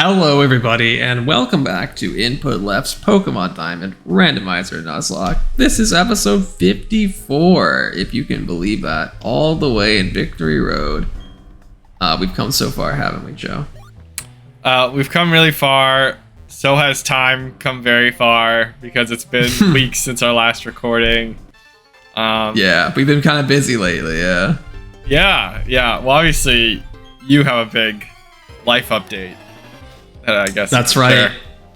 Hello, everybody, and welcome back to Input Left's Pokemon Diamond Randomizer Nuzlocke. This is episode 54, if you can believe that, all the way in Victory Road. We've come so far, haven't we, Joe? We've come really far. So has time come very far because it's been weeks since our last recording. Yeah, we've been kind of busy lately, yeah. Yeah. Well, obviously, you have a big life update. I guess that's right.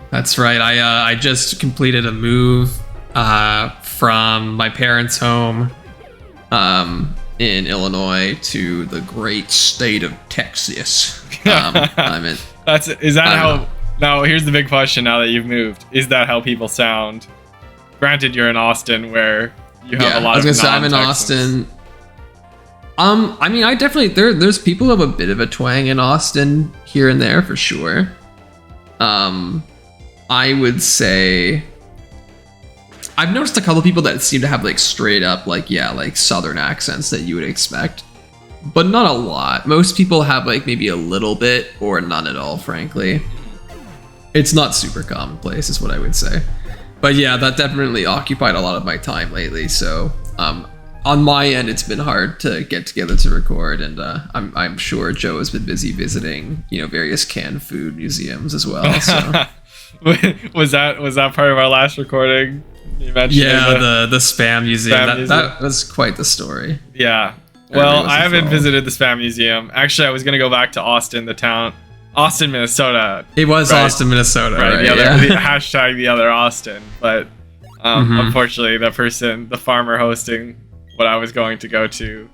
That's right. I just completed a move from my parents' home in Illinois to the great state of Texas. Now, here's the big question. Now that you've moved, is that how people sound? Granted, you're in Austin, where you have a lot of non-Texans. I'm in Austin. I mean, I definitely there's people who have a bit of a twang in Austin here and there for sure. I would say I've noticed a couple people that seem to have like straight up like southern accents that you would expect, but not a lot. Most people have like maybe a little bit or none at all, frankly. It's not super commonplace is what I would say. But yeah, that definitely occupied a lot of my time lately, so on my end, it's been hard to get together to record, and I'm sure Joe has been busy visiting, various canned food museums as well. So. was that part of our last recording? You mentioned the Spam Museum. That was quite the story. Yeah. Well, I haven't visited the Spam Museum. Actually, I was gonna go back to Austin, Austin, Minnesota. It was right? Austin, Minnesota, right? The hashtag the other Austin, but unfortunately, the farmer hosting what I was going to go to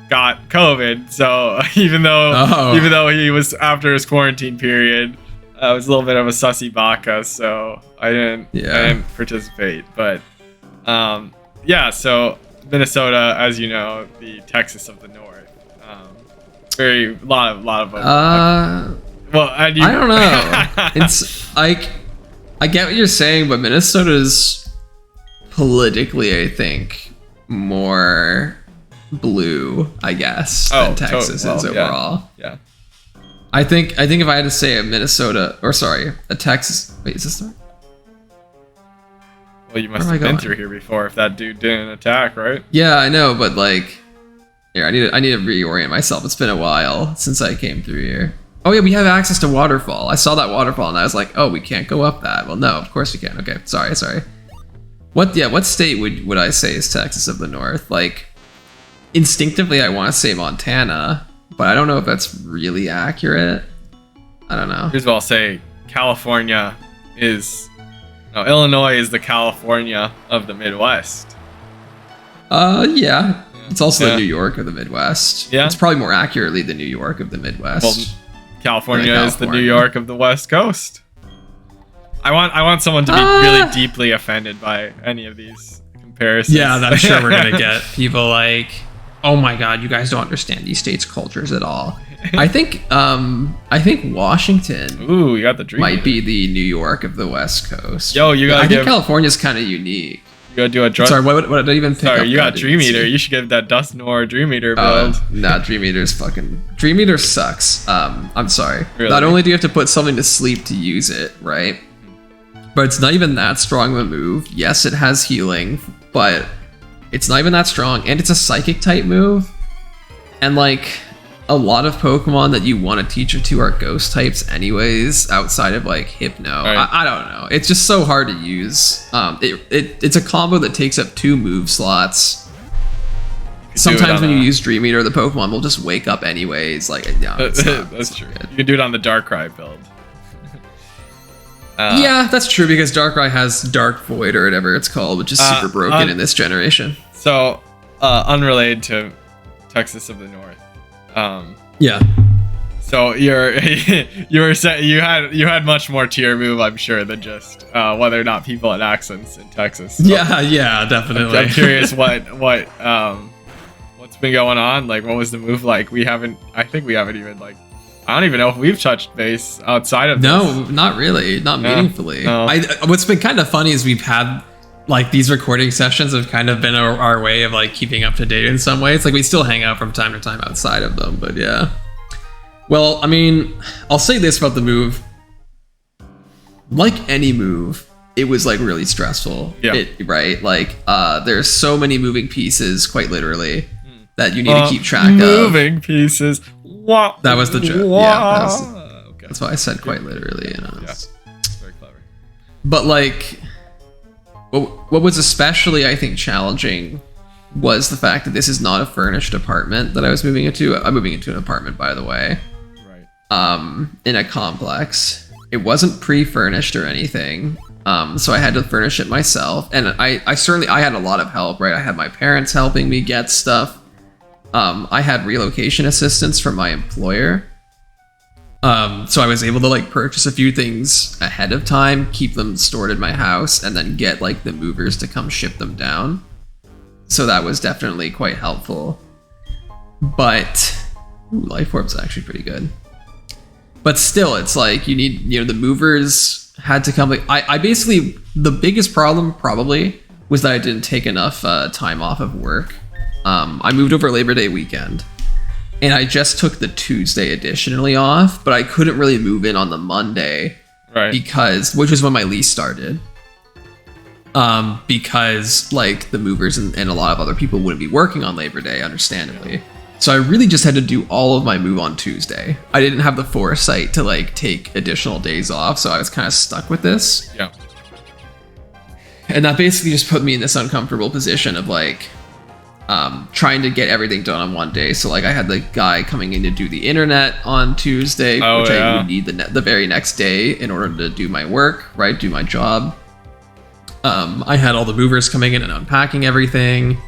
got COVID, so even though he was after his quarantine period, it was a little bit of a sussy baka, so I didn't participate. But so Minnesota, as you know, the Texas of the North, very lot of well, I don't know. It's like I get what you're saying, but Minnesota's politically, I think, more blue, I guess, than Texas is overall. Yeah. I think if I had to say a Texas. Wait, is this the? Well, you must have been through here before if that dude didn't attack, right? Yeah, I know, but like, here, I need to reorient myself. It's been a while since I came through here. Oh yeah, we have access to waterfall. I saw that waterfall and I was like, oh, we can't go up that. Well, no, of course we can. Okay, sorry. What state would I say is Texas of the North? Like, instinctively, I want to say Montana, but I don't know if that's really accurate. I don't know. Here's what I'll say. Illinois is the California of the Midwest. Yeah. It's also the New York of the Midwest. Yeah. It's probably more accurately the New York of the Midwest. Well, California is the New York of the West Coast. I want someone to be really deeply offended by any of these comparisons. Yeah, I'm sure we're gonna get people like, oh my god, you guys don't understand these states' cultures at all. I think Washington you got the dream might be the New York of the West Coast. Yo, I think California's kind of unique. You gotta do a drug. Sorry, what did I even pick up? Sorry, you got Dream Eater. You should give that Dusknoir Dream Eater build. Nah, Dream Eater sucks. I'm sorry. Really? Not only do you have to put something to sleep to use it, right? But it's not even that strong of a move. Yes, it has healing, but it's not even that strong, and it's a psychic type move. And like a lot of Pokemon that you want to teach it to are ghost types anyways, outside of like Hypno. Right. I don't know. It's just so hard to use. It's a combo that takes up 2 move slots. Sometimes when you use Dream Eater, the Pokemon will just wake up anyways. Like, that's true. Good. You can do it on the Darkrai build. Yeah, that's true, because Darkrai has Dark Void or whatever it's called, which is super broken in this generation. So, unrelated to Texas of the North. Yeah. So you had much more to your move, I'm sure, than just whether or not people had accents in Texas. So yeah, definitely. I'm curious what's been going on. Like, what was the move like? I think we haven't even like. I don't even know if we've touched base outside of this. Not really, not meaningfully. No. What's been kind of funny is we've had like these recording sessions have kind of been our way of like keeping up to date in some ways. Like we still hang out from time to time outside of them, but yeah. Well, I mean, I'll say this about the move. like any move, it was like really stressful. Yeah. Right? Like there's so many moving pieces, quite literally, that you need to keep track moving pieces. What? That was the joke. Yeah, that's why I said quite literally. You know. Yeah. Very clever. But like, what was especially, I think, challenging was the fact that this is not a furnished apartment that I was moving into. I'm moving into an apartment, by the way. Right. In a complex. It wasn't pre-furnished or anything. So I had to furnish it myself. And I certainly had a lot of help, right? I had my parents helping me get stuff. I had relocation assistance from my employer. So I was able to like purchase a few things ahead of time, keep them stored in my house, and then get like the movers to come ship them down. So that was definitely quite helpful. But Life Orb's actually pretty good. But still, it's like you need, the movers had to come. Like I basically, the biggest problem probably was that I didn't take enough time off of work. I moved over Labor Day weekend, and I just took the Tuesday additionally off, but I couldn't really move in on the Monday, right? Which was when my lease started. Because like the movers and a lot of other people wouldn't be working on Labor Day, understandably. So I really just had to do all of my move on Tuesday. I didn't have the foresight to like take additional days off, so I was kind of stuck with this. Yeah. And that basically just put me in this uncomfortable position of like trying to get everything done on one day. So like I had the guy coming in to do the internet on Tuesday, which I would need the very next day in order to do my work, right? Do my job. I had all the movers coming in and unpacking everything.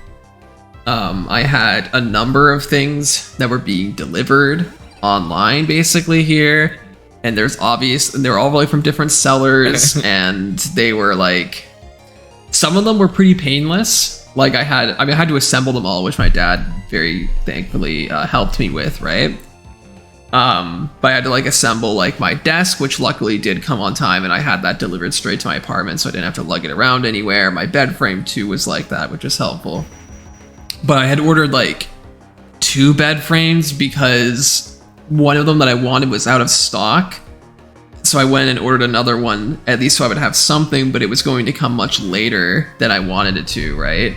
I had a number of things that were being delivered online basically here. And they were all really from different sellers and they were like, some of them were pretty painless. Like I had to assemble them all, which my dad very thankfully helped me with, right? But I had to like assemble like my desk, which luckily did come on time, and I had that delivered straight to my apartment, so I didn't have to lug it around anywhere. My bed frame too was like that, which is helpful. But I had ordered like 2 bed frames because one of them that I wanted was out of stock. So I went and ordered another one, at least so I would have something, but it was going to come much later than I wanted it to, right?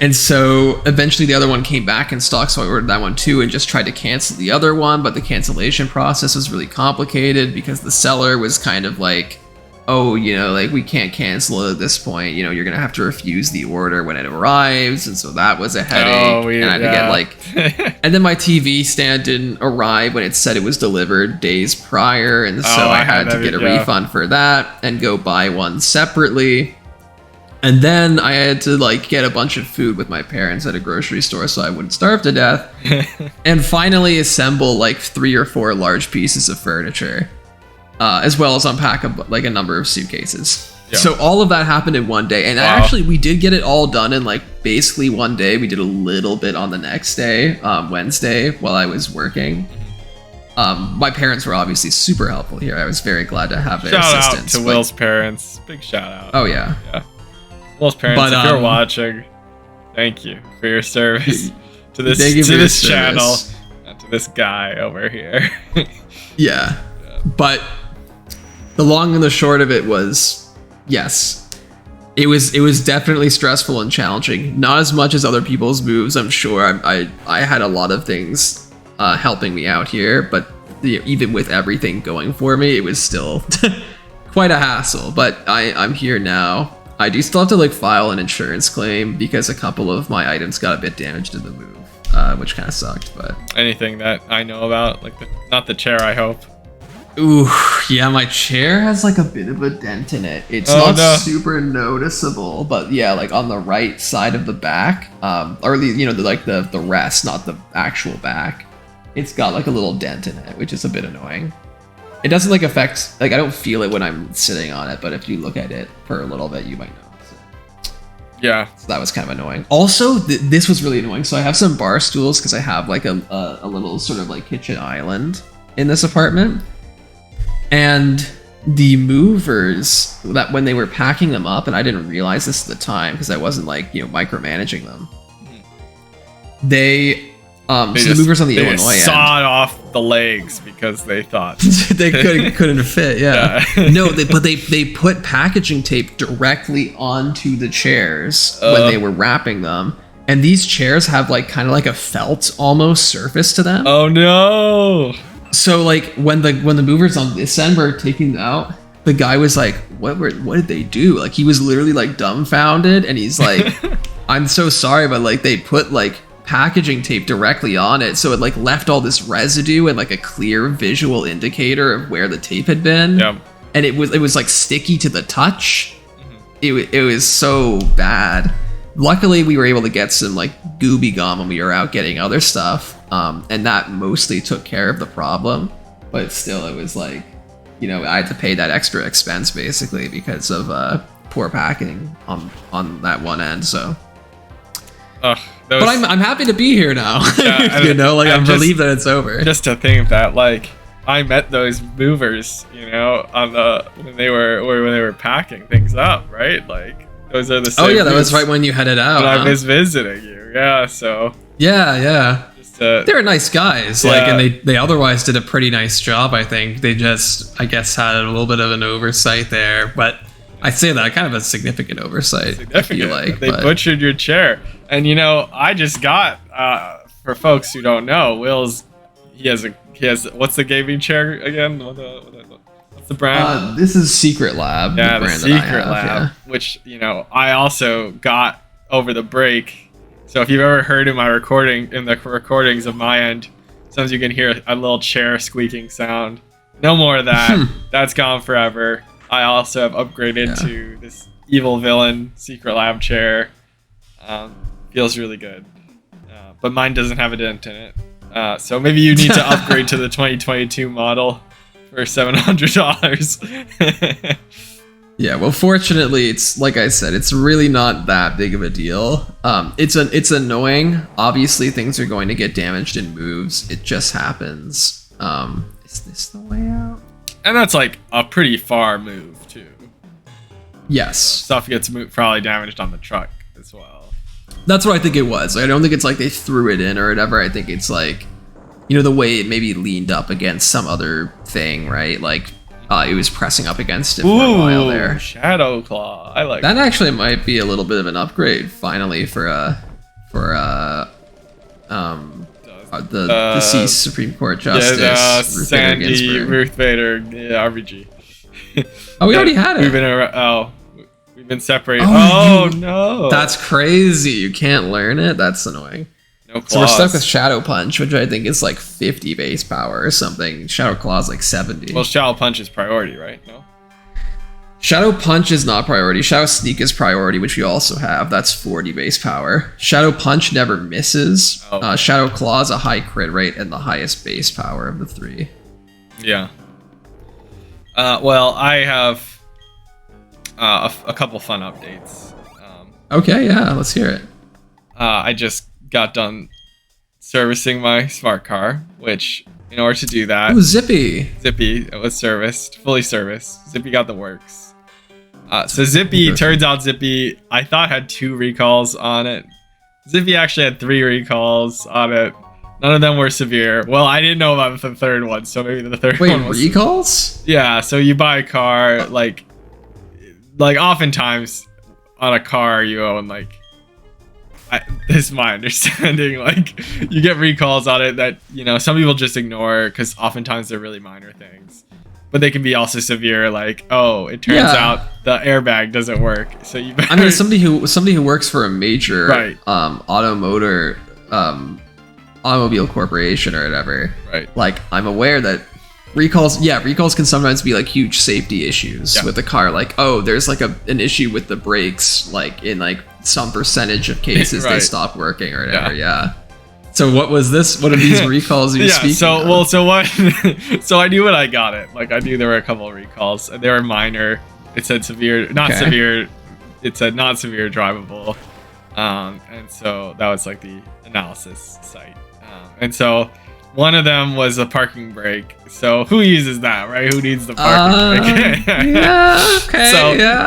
And so eventually the other one came back in stock, so I ordered that one too and just tried to cancel the other one, but the cancellation process was really complicated because the seller was kind of like, oh, like we can't cancel it at this point, you're gonna have to refuse the order when it arrives, and so that was a headache. And I had to get like and then my TV stand didn't arrive when it said it was delivered days prior, and so I had to get a refund for that and go buy one separately. And then I had to like get a bunch of food with my parents at a grocery store so I wouldn't starve to death. And finally assemble like 3 or 4 large pieces of furniture, as well as unpack a number of suitcases. Yeah. So all of that happened in one day. And actually we did get it all done in like basically one day. We did a little bit on the next day, Wednesday, while I was working. My parents were obviously super helpful here. I was very glad to have their assistance. Shout out to Will's parents. Big shout out. Oh yeah. Yeah. Will's parents, if you're watching, thank you for your service to this channel and to this guy over here. Yeah. But the long and the short of it was, yes, it was definitely stressful and challenging. Not as much as other people's moves, I'm sure. I had a lot of things helping me out here, but even with everything going for me, it was still quite a hassle. But I'm here now. I do still have to like file an insurance claim because a couple of my items got a bit damaged in the move, which kind of sucked. But anything that I know about, like not the chair, I hope. Ooh, yeah, my chair has like a bit of a dent in it. It's super noticeable, but yeah, like on the right side of the back, or the rest, not the actual back. It's got like a little dent in it, which is a bit annoying. It doesn't like affect, like I don't feel it when I'm sitting on it, but if you look at it for a little bit, you might know. Yeah. So that was kind of annoying. Also, this was really annoying. So I have some bar stools because I have like a little sort of like kitchen island in this apartment. And the movers, that when they were packing them up, and I didn't realize this at the time because I wasn't like, micromanaging them. They So the movers on the Illinois end sawed off the legs because they thought they couldn't fit. Yeah. No, but they put packaging tape directly onto the chairs when they were wrapping them, and these chairs have like kind of like a felt almost surface to them. Oh no! So like when the movers on this end were taking them out, the guy was like, what did they do? Like he was literally like dumbfounded, and he's like, I'm so sorry, but like they put like packaging tape directly on it, so it like left all this residue and like a clear visual indicator of where the tape had been. Yeah. And it was like sticky to the touch. It was so bad. Luckily we were able to get some like Gooby Gum when we were out getting other stuff, and that mostly took care of the problem. But still, it was like, you know, I had to pay that extra expense basically because of poor packing on that one end. So but I'm happy to be here now. Yeah, you know, like I'm relieved that it's over. Just to think that like I met those movers, you know, on when they were packing things up, right? Like those are the same. Oh yeah, that was right when you headed out. When I was visiting you, yeah. So yeah. They were nice guys, yeah. like, and they otherwise did a pretty nice job. I think they just, I guess, had a little bit of an oversight there, but I say that kind of a signiget's oversight. I feel like they butchered your chair, and you know, I just got for folks who don't know, Will's he has what's the gaming chair again? What's the brand? This is Secret Lab. Yeah, the Secret Lab, which you know I also got over the break. So if you've ever heard in the recordings of my end, sometimes you can hear a little chair squeaking sound. No more of that. That's gone forever. I also have upgraded to this evil villain Secret Lab chair. Feels really good. But mine doesn't have a dent in it. So maybe you need to upgrade to the 2022 model for $700. Yeah, well, fortunately, it's like I said, it's really not that big of a deal. It's annoying. Obviously, things are going to get damaged in moves. It just happens. Is this the way out? And that's like a pretty far move too. Yes. Stuff gets probably damaged on the truck as well. That's what I think it was. I don't think it's like they threw it in or whatever. I think it's like, you know, the way it maybe leaned up against some other thing, right? Like it was pressing up against it for a while there. Shadow Claw. I like that. Actually might be a little bit of an upgrade finally for the deceased Supreme Court Justice Ruth Sandy Bader Ginsburg. Ruth Bader RBG. Oh, we already had it. We've been separated. Oh no, that's crazy. You can't learn it. That's annoying. No claws. So we're stuck with Shadow Punch, which I think is like 50 base power or something. Shadow Claw is like 70. Well, Shadow Punch is priority, right? No. Shadow Punch is not priority. Shadow Sneak is priority, which we also have. That's 40 base power. Shadow Punch never misses. Shadow Claw is a high crit rate and the highest base power of the three. Yeah. Well, I have a couple fun updates. Okay, yeah, let's hear it. I just got done servicing my smart car, which in order to do that... Oh, Zippy! Zippy, it was serviced, fully serviced. Zippy got the works. So Zippy, turns out Zippy, I thought had 2 recalls on it. Zippy actually had 3 recalls on it. None of them were severe. Well, I didn't know about the third one, so maybe the third one was... Wait, recalls? Yeah, so you buy a car, like oftentimes on a car you own, like... this is my understanding, like, you get recalls on it that, you know, some people just ignore because oftentimes they're really minor things. But they can be also severe, like, oh, it turns out the airbag doesn't work. So you better... I mean, somebody who works for a major automobile corporation or whatever. Right. Like, I'm aware that recalls can sometimes be like huge safety issues with the car. Like, oh, there's like an issue with the brakes, like in like some percentage of cases they stop working or whatever. Yeah. So what was this? What are these recalls you speaking of? So I knew when I got it. Like, I knew there were a couple of recalls, and they were minor. It said severe, not severe. It said not severe, drivable. And so that was like the analysis site. And so one of them was a parking brake. So who uses that, right? Who needs the parking brake? Yeah, okay.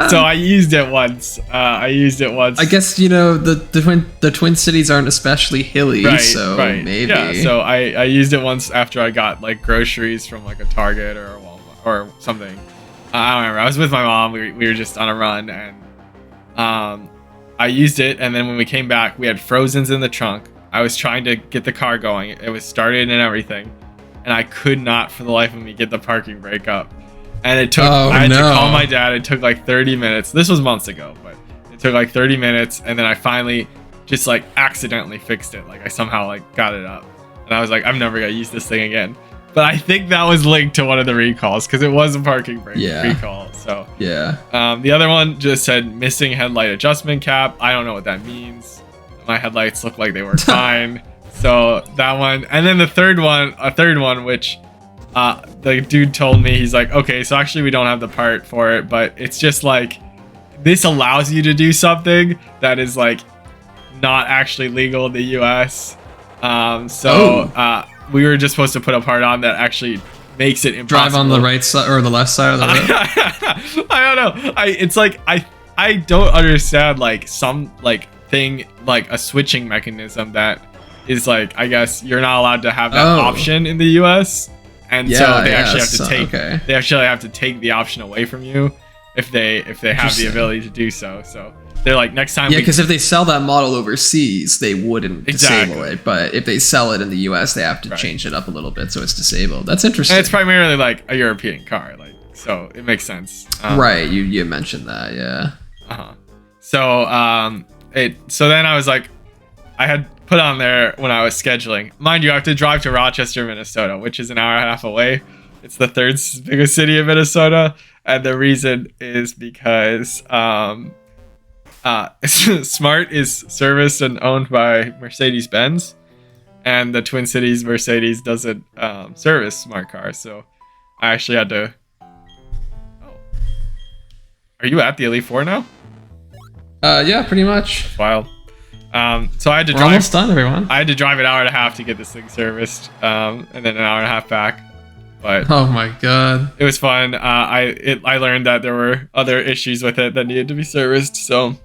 So I used it once. I guess, you know, the Twin Cities aren't especially hilly, so maybe. Yeah, so I used it once after I got like groceries from like a Target or a Walmart or something. I don't remember. I was with my mom. We were just on a run, and I used it, and then when we came back, we had Frozens in the trunk. I was trying to get the car going. It was started and everything, and I could not for the life of me get the parking brake up. And it took, I had to call my dad. It took like 30 minutes. This was months ago, but it took like 30 minutes. And then I finally just like accidentally fixed it. Like I somehow like got it up, and I was like, I'm never going to use this thing again. But I think that was linked to one of the recalls because it was a parking brake recall. So yeah. The other one just said missing headlight adjustment cap. I don't know what that means. My headlights look like they were fine. So that one, and then a third one, which the dude told me, he's like, okay, so actually we don't have the part for it, but it's just like, this allows you to do something that is like not actually legal in the US. We were just supposed to put a part on that actually makes it impossible. Drive on the right side or the left side of the road. I don't know. It's like I don't understand like some like thing, like a switching mechanism that is like, I guess you're not allowed to have that option in the US, and so they actually have to take the option away from you if they have the ability to do so. So they're like, next time because if they sell that model overseas, they wouldn't disable it, but if they sell it in the US, they have to change it up a little bit so it's disabled. That's interesting. And it's primarily like a European car, like, so it makes sense. Right, you mentioned that. So then I was like, I had put on there when I was scheduling. Mind you, I have to drive to Rochester, Minnesota, which is an hour and a half away. It's the third biggest city of Minnesota, and the reason is because Smart is serviced and owned by Mercedes-Benz, and the Twin Cities Mercedes doesn't service Smart cars, so I actually had to. Oh, are you at the Elite Four now? Yeah, pretty much. That's wild. So I had to drive. Almost done, everyone. I had to drive an hour and a half to get this thing serviced, and then an hour and a half back. But oh my god, it was fun. I learned that there were other issues with it that needed to be serviced. So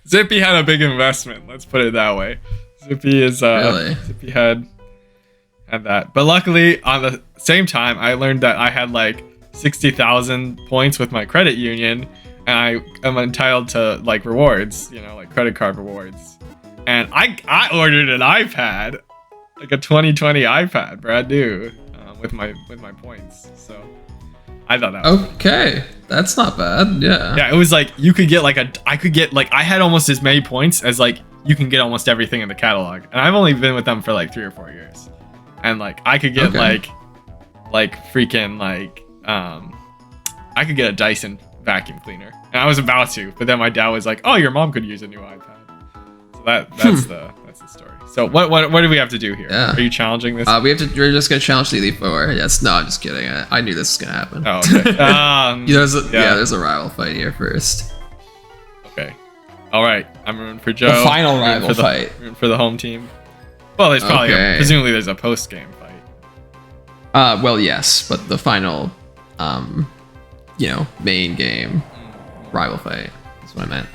Zippy had a big investment. Let's put it that way. Zippy is Zippy had that, but luckily on the same time, I learned that I had like 60,000 points with my credit union, and I am entitled to like rewards, you know, like credit card rewards. And I ordered an iPad, like a 2020 iPad, brand new, with my points. So I thought that was okay. That's not bad. Yeah. Yeah, it was like you could get like I had almost as many points as like you can get almost everything in the catalog, and I've only been with them for like 3 or 4 years, and like I could get like freaking like I could get a Dyson vacuum cleaner, and I was about to, but then my dad was like, "Oh, your mom could use a new iPad." So that's the story. So what do we have to do here? Yeah. Are you challenging this? We're just gonna challenge the Elite Four. Yes, no, I'm just kidding. I knew this was gonna happen. Oh, okay. There's a rival fight here first. Okay. All right. I'm rooting for Joe. The final rival fight. Rooting for the home team. Well, there's probably presumably there's a post game fight. Well, yes, but the final, main game rival fight is what I meant.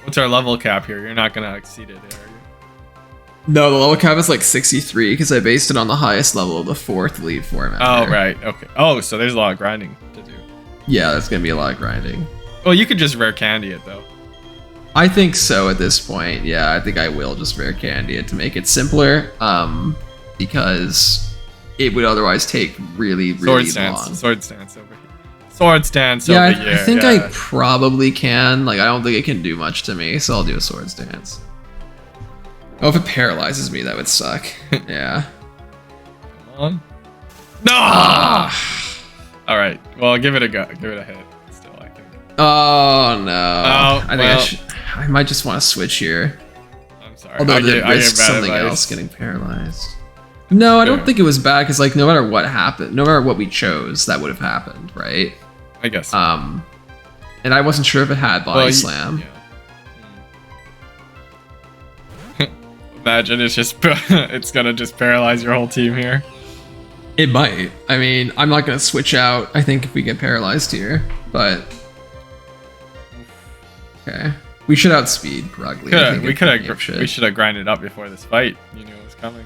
What's our level cap here? You're not gonna exceed it, are you? No, the level cap is like 63 because I based it on the highest level of the 4th Elite Four member. Oh, right. Okay. Oh, so there's a lot of grinding to do. Yeah, there's gonna be a lot of grinding. Well, you could just rare candy it though. I think so at this point. Yeah, I think I will just rare candy it to make it simpler. Because it would otherwise take really long. Sword stance over here. Sword stance over here. I think I probably can. Like, I don't think it can do much to me, so I'll do a sword stance. Oh, if it paralyzes me, that would suck. Yeah. Come on. No! All right. Well, give it a go. Give it a hit. Still, I think. Oh, no. Oh, I think I might just want to switch here. I'm sorry. Although it risks something else getting paralyzed. No, I don't think it was bad, because like no matter what happened, no matter what we chose, that would have happened, right? I guess. And I wasn't sure if it had body slam. Yeah. Imagine it's just it's gonna just paralyze your whole team here. It might. I mean, I'm not gonna switch out. I think if we get paralyzed here, but okay, we should outspeed Purugly. We should have grinded up before this fight. You knew it was coming.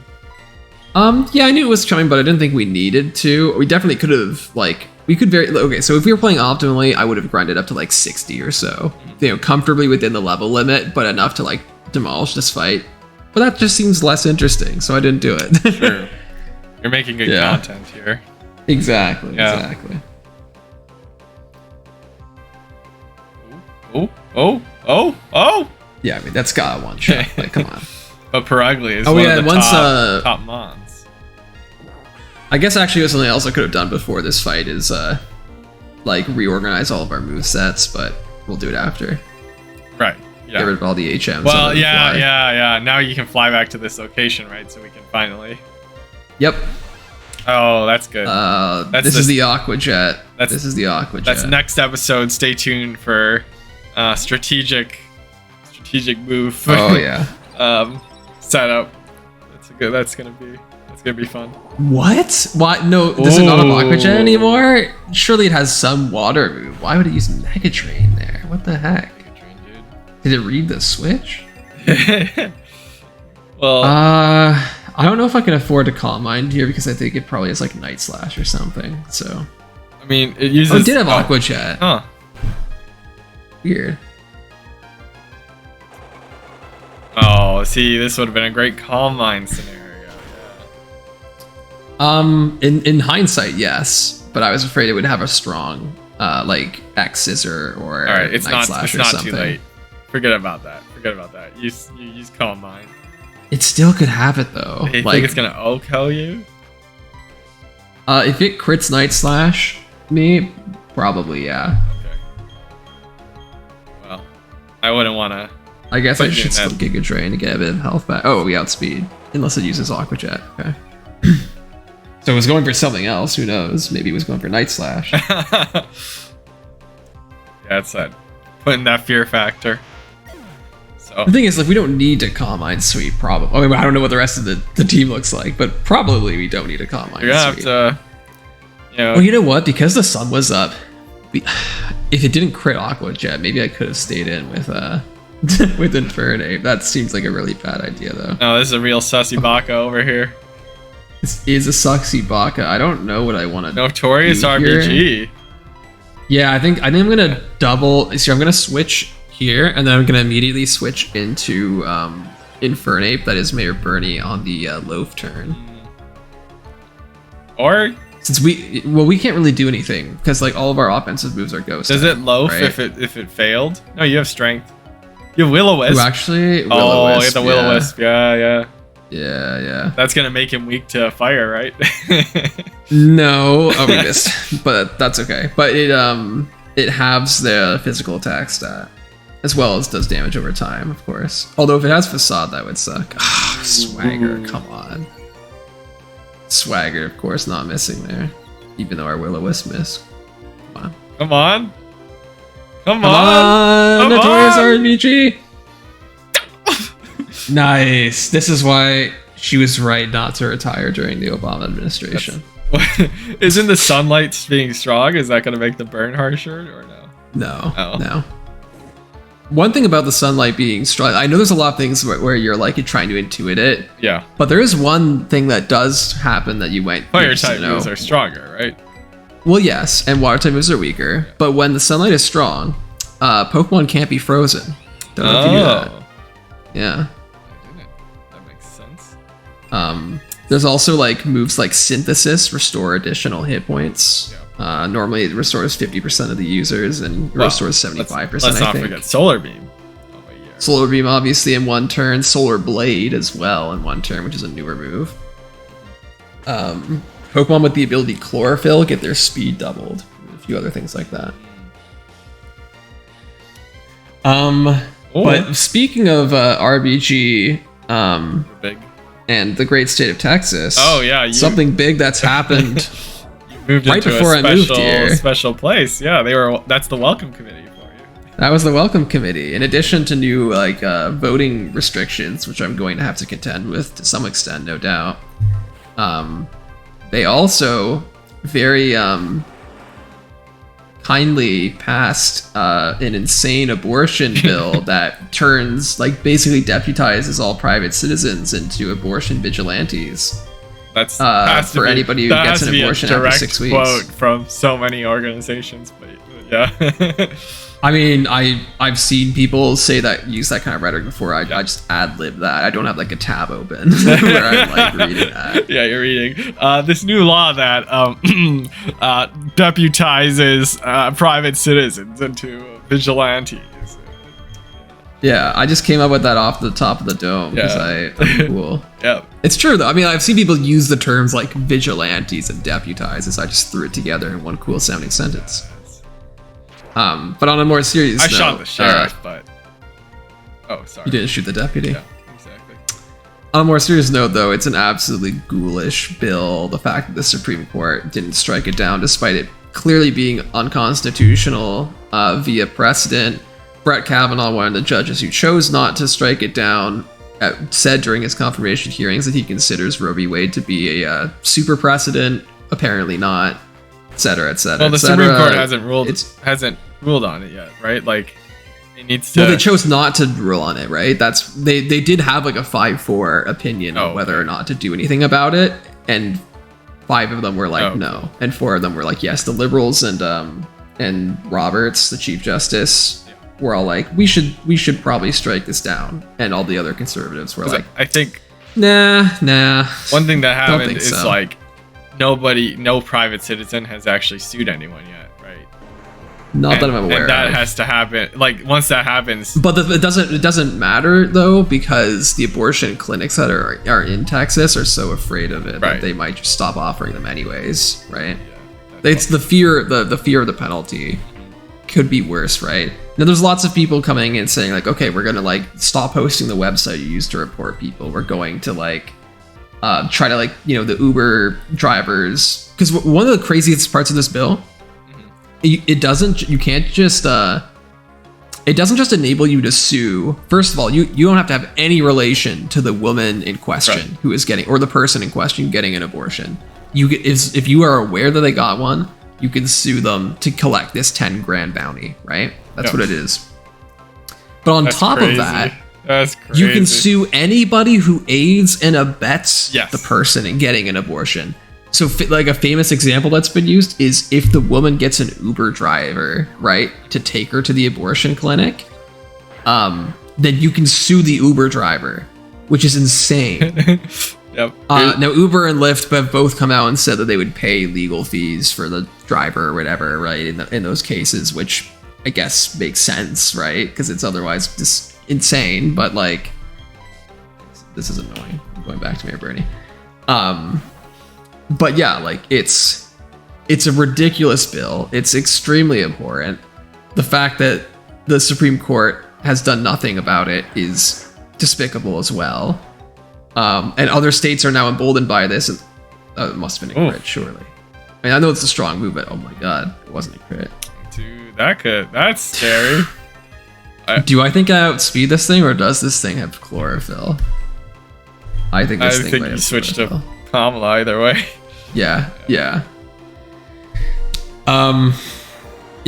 Yeah, I knew it was coming, but I didn't think we needed to. We definitely could have, like, we could okay, so if we were playing optimally, I would have grinded up to like 60 or so. You know, comfortably within the level limit, but enough to like demolish this fight. But that just seems less interesting, so I didn't do it. Sure. You're making good content here. Exactly, exactly. Oh! Yeah, I mean, that's got one shot. Like, come on. But Purugly is one of the top mons. I guess actually it was something else I could have done before this fight is like reorganize all of our movesets, but we'll do it after. Right. Yeah. Get rid of all the HMs. Well, yeah. Now you can fly back to this location, right? So we can finally. Yep. Oh, that's good. This is the Aqua Jet. This is the Aqua Jet. That's next episode. Stay tuned for strategic move. Oh yeah. Setup. That's gonna be fun. What? Why? No, this is not a Aqua Jet anymore. Surely it has some water move. Why would it use Mega Drain there? What the heck? Did it read the switch? Well, I don't know if I can afford to Calm Mind here because I think it probably has like Night Slash or something. So, I mean, it uses. Oh, it did have Aqua Jet. Huh. Weird. Oh, see, this would have been a great Calm Mind scenario. In hindsight, yes, but I was afraid it would have a strong, like X Scissor or all right, it's Night not Slash or not something. too late. Forget about that. You use Calm Mind. It still could have it though. You think it's gonna OHKO you? If it crits Night Slash me, probably yeah. Okay. Well, I wouldn't want to. I guess I should still Giga Drain to get a bit of health back. Oh, we outspeed. Unless it uses Aqua Jet. Okay. So it was going for something else. Who knows? Maybe it was going for Night Slash. Yeah, it's that. Putting that fear factor. So the thing is, like, we don't need to Calm Mind Sweep, probably. I mean, I don't know what the rest of the team looks like, but probably we don't need to Calm Mind Sweep. You're gonna have to, you know. Well, you know what? Because the sun was up, if it didn't crit Aqua Jet, maybe I could have stayed in with with Infernape. That seems like a really bad idea, though. No, this is a real sussy Baka over here. This is a sucksy Baka. I don't know what I want to do. Notorious RBG. Here. Yeah, I think I'm gonna double. So I'm gonna switch here, and then I'm gonna immediately switch into Infernape. That is Mayor Bernie on the Loaf turn. Or since we can't really do anything because like all of our offensive moves are ghost. Does it loaf right? if it failed? No, you have strength. You have Will-O-Wisp. Actually, Will-O-Wisp. Oh, you have the Will-O-Wisp. Yeah. That's gonna make him weak to fire, right? No, we missed, but that's okay. But it halves the physical attack stat, as well as does damage over time, of course. Although if it has Facade, that would suck. Swagger, come on. Swagger, of course, not missing there, even though our Will-O-Wisp missed. Come on. Notorious RBG. Nice. This is why she was right not to retire during the Obama administration. Isn't the sunlight being strong? Is that going to make the burn harsher or no? No. One thing about the sunlight being strong, I know there's a lot of things where you're like trying to intuit it. Yeah. But there is one thing that does happen that you might fire type moves are stronger, right? Well, yes, and water type moves are weaker. But when the sunlight is strong, Pokemon can't be frozen. Don't know if you knew that. Yeah. I didn't. That makes sense. There's also like moves like Synthesis, restore additional hit points. Yeah. Normally it restores 50% of the users and restores 75%. Let's not forget Solar Beam. Solar Beam obviously in one turn. Solar Blade as well in one turn, which is a newer move. Pokemon with the ability Chlorophyll get their speed doubled. A few other things like that. But speaking of RBG, big. And the great state of Texas. Oh yeah, something big that's happened. You moved right before I moved here. Special place. Yeah, that's the welcome committee for That was the Welcome Committee. In addition to new like voting restrictions, which I'm going to have to contend with to some extent, no doubt. They also very kindly passed an insane abortion bill that turns, like, basically deputizes all private citizens into abortion vigilantes. That's for anybody who gets an abortion after 6 weeks. Quote from so many organizations, but yeah. I mean, I've seen people say that, use that kind of rhetoric before. I just ad-lib that. I don't have like a tab open where I'm like reading that. Yeah, you're reading. This new law that deputizes private citizens into vigilantes. Yeah, I just came up with that off the top of the dome because I'm cool. Yeah. It's true though. I mean, I've seen people use the terms like vigilantes and deputizes. I just threw it together in one cool sounding sentence. But on a more serious note, shot the sheriff, but sorry, you didn't shoot the deputy. Yeah, exactly. On a more serious note, though, it's an absolutely ghoulish bill. The fact that the Supreme Court didn't strike it down, despite it clearly being unconstitutional via precedent. Brett Kavanaugh, one of the judges who chose not to strike it down, said during his confirmation hearings that he considers Roe v. Wade to be a super precedent. Apparently not, etc., etc. Well, the Supreme Court hasn't ruled on it yet, right? Like, it needs to. Well, they chose not to rule on it, right? That's they did have like a 5-4 opinion on whether or not to do anything about it, and 5 of them were like no, and 4 of them were like yes. The liberals and Roberts, the Chief Justice, were all like we should probably strike this down, and all the other conservatives were like I think nah. One thing that happened is like no private citizen has actually sued anyone yet, right? Not that I'm aware and that has to happen. Like, once that happens, but it doesn't matter though, because the abortion clinics that are in Texas are so afraid of it that they might just stop offering them anyways, right? Yeah, it's the fear of the penalty could be worse, right? Now there's lots of people coming in saying like, okay, we're gonna like stop hosting the website you used to report people. We're going to like try to like, you know, the Uber drivers, because one of the craziest parts of this bill, it doesn't just enable you to sue. First of all, you don't have to have any relation to the woman in question who is getting, or the person in question getting an abortion. If you are aware that they got one, you can sue them to collect this 10 grand bounty, right? That's what it is. But on top of that, that's crazy. You can sue anybody who aids and abets the person in getting an abortion. So like a famous example that's been used is if the woman gets an Uber driver, right, to take her to the abortion clinic, then you can sue the Uber driver, which is insane. Now Uber and Lyft have both come out and said that they would pay legal fees for the driver or whatever, right, in those cases, which I guess makes sense, right? Because it's otherwise just insane. But like, this is annoying. I'm going back to Mayor Bernie. But yeah, like it's a ridiculous bill. It's extremely important. The fact that the Supreme Court has done nothing about it is despicable as well. And other states are now emboldened by this. And, it must have been a crit, surely. I mean, I know it's a strong move, but oh my god, it wasn't a crit. Dude, that's scary. Do I think I outspeed this thing, or does this thing have chlorophyll? I think this thing might have switched to Kamala either way. Yeah.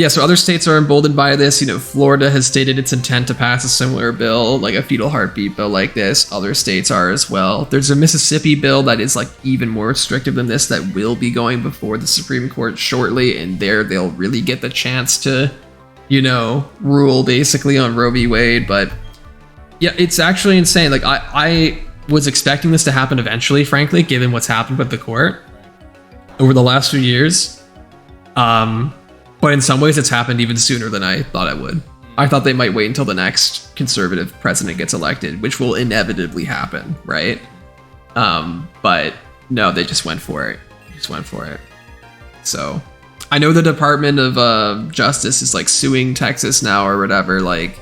So other states are emboldened by this. You know, Florida has stated its intent to pass a similar bill, like a fetal heartbeat bill like this. Other states are as well. There's a Mississippi bill that is like even more restrictive than this that will be going before the Supreme Court shortly, and there they'll really get the chance to, you know, rule basically on Roe v. Wade. But yeah, it's actually insane. Like I was expecting this to happen eventually, frankly, given what's happened with the court over the last few years. But in some ways, it's happened even sooner than I thought it would. I thought they might wait until the next conservative president gets elected, which will inevitably happen, right? But no, they just went for it. So I know the Department of Justice is like suing Texas now or whatever. Like,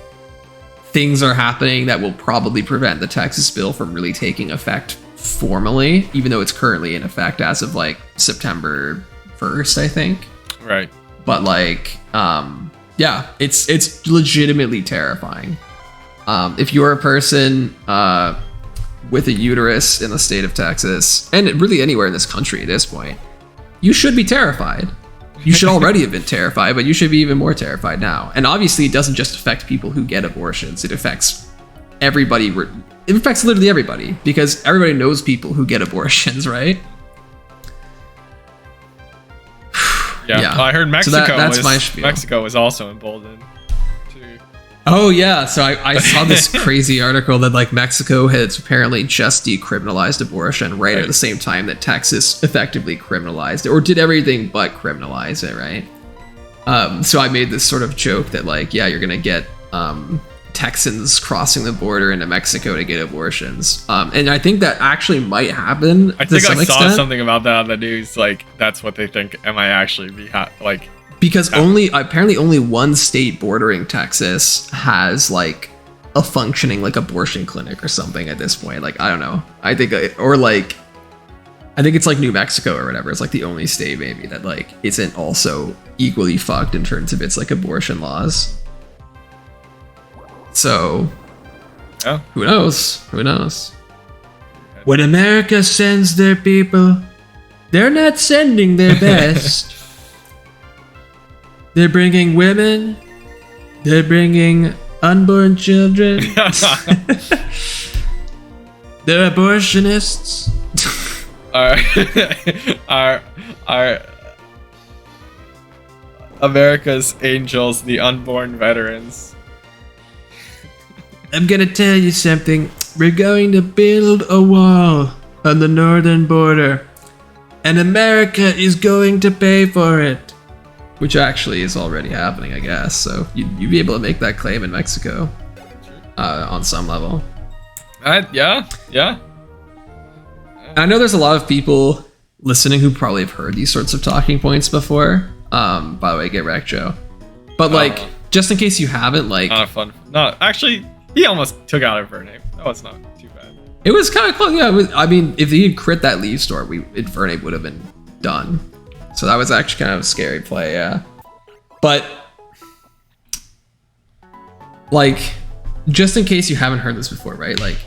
things are happening that will probably prevent the Texas bill from really taking effect formally, even though it's currently in effect as of like September 1st, I think. Right. But like, Yeah, it's legitimately terrifying. If you're a person with a uterus in the state of Texas, and really anywhere in this country at this point, you should be terrified. You should already have been terrified, but you should be even more terrified now. And obviously, it doesn't just affect people who get abortions. It affects everybody. It affects literally everybody, because everybody knows people who get abortions, right? Yeah. I heard Mexico. So that's my spiel. Mexico was also emboldened. Oh yeah, so I saw this crazy article that like Mexico has apparently just decriminalized abortion right at the same time that Texas effectively criminalized it, or did everything but criminalize it, right? So I made this sort of joke that like, yeah, you're gonna get Texans crossing the border into Mexico to get abortions, and I think that actually might happen. I think I saw something about that on the news. Like that's what they think. It might actually be like. Because apparently only one state bordering Texas has like a functioning like abortion clinic or something at this point. Like I don't know. I think it's like New Mexico or whatever. It's like the only state maybe that like isn't also equally fucked in terms of its like abortion laws. So, who knows? Who knows? When America sends their people, they're not sending their best. They're bringing women. They're bringing unborn children. They're abortionists. Our America's angels, the unborn veterans. I'm gonna tell you something. We're going to build a wall on the northern border, and America is going to pay for it. Which actually is already happening, I guess. So you'd be able to make that claim in Mexico on some level. Yeah. I know there's a lot of people listening who probably have heard these sorts of talking points before. By the way, get wrecked, Joe. But like, just in case you haven't, like, not fun. No, actually, he almost took out Infernape. That was not too bad. It was kind of close. Yeah, I mean, if he had crit that Leaf Storm, Infernape would have been done. So that was actually kind of a scary play, yeah. But, like, just in case you haven't heard this before, right? Like,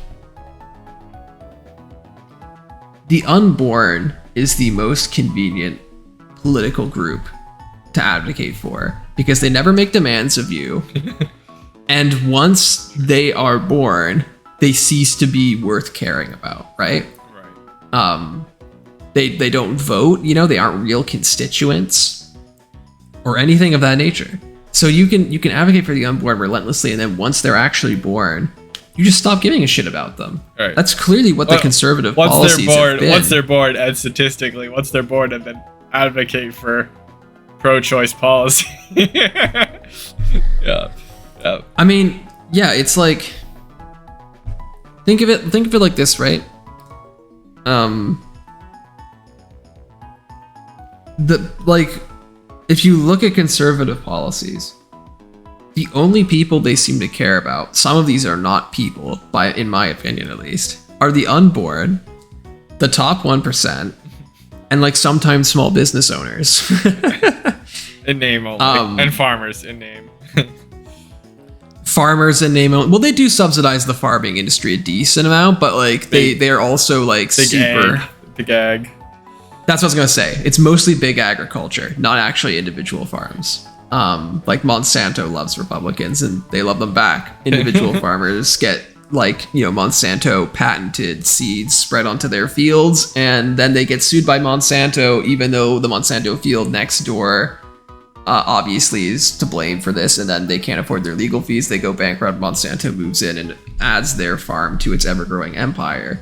the unborn is the most convenient political group to advocate for because they never make demands of you. And once they are born, they cease to be worth caring about, right? Right. They don't vote, you know, they aren't real constituents or anything of that nature. So you can advocate for the unborn relentlessly, and then once they're actually born, you just stop giving a shit about them. Right. That's clearly what the conservative policies have been. Once they're born, and statistically, once they're born, and then advocate for pro-choice policy. Yeah. I mean, yeah, it's like think of it like this, right? If you look at conservative policies, the only people they seem to care about, some of these are not people, in my opinion at least, are the unborn, the top 1%, and like sometimes small business owners. In name only. And farmers in name. Farmers in name only. Well, they do subsidize the farming industry a decent amount, but like they are also like super big ag. That's what I was gonna say. It's mostly big agriculture, not actually individual farms. Like Monsanto loves Republicans and they love them back. Individual farmers get Monsanto patented seeds spread onto their fields, and then they get sued by Monsanto, even though the Monsanto field next door obviously is to blame for this, and then they can't afford their legal fees. They go bankrupt. Monsanto moves in and adds their farm to its ever-growing empire,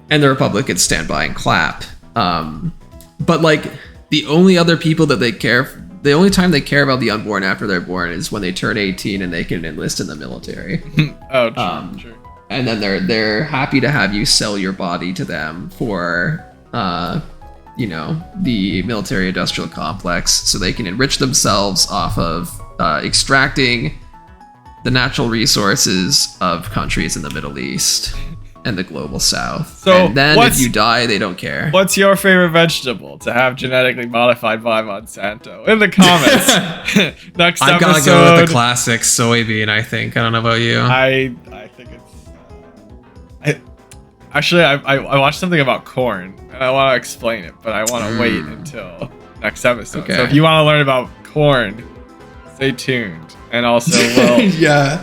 and the Republicans stand by and clap. But like the only other people that the only time they care about the unborn after they're born is when they turn 18 and they can enlist in the military. Oh, true. And then they're happy to have you sell your body to them for the military industrial complex, so they can enrich themselves off of extracting the natural resources of countries in the Middle East. and the global south. So and then if you die, they don't care. What's your favorite vegetable to have genetically modified by Monsanto? In the comments. Next I've episode. gotta go with the classic soybean, I think. I don't know about you. I think it's... I watched something about corn, and I want to explain it, but I want to wait until next episode. Okay. So if you want to learn about corn, stay tuned. And also,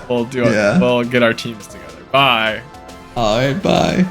we'll get our teams together. Bye. All right, bye.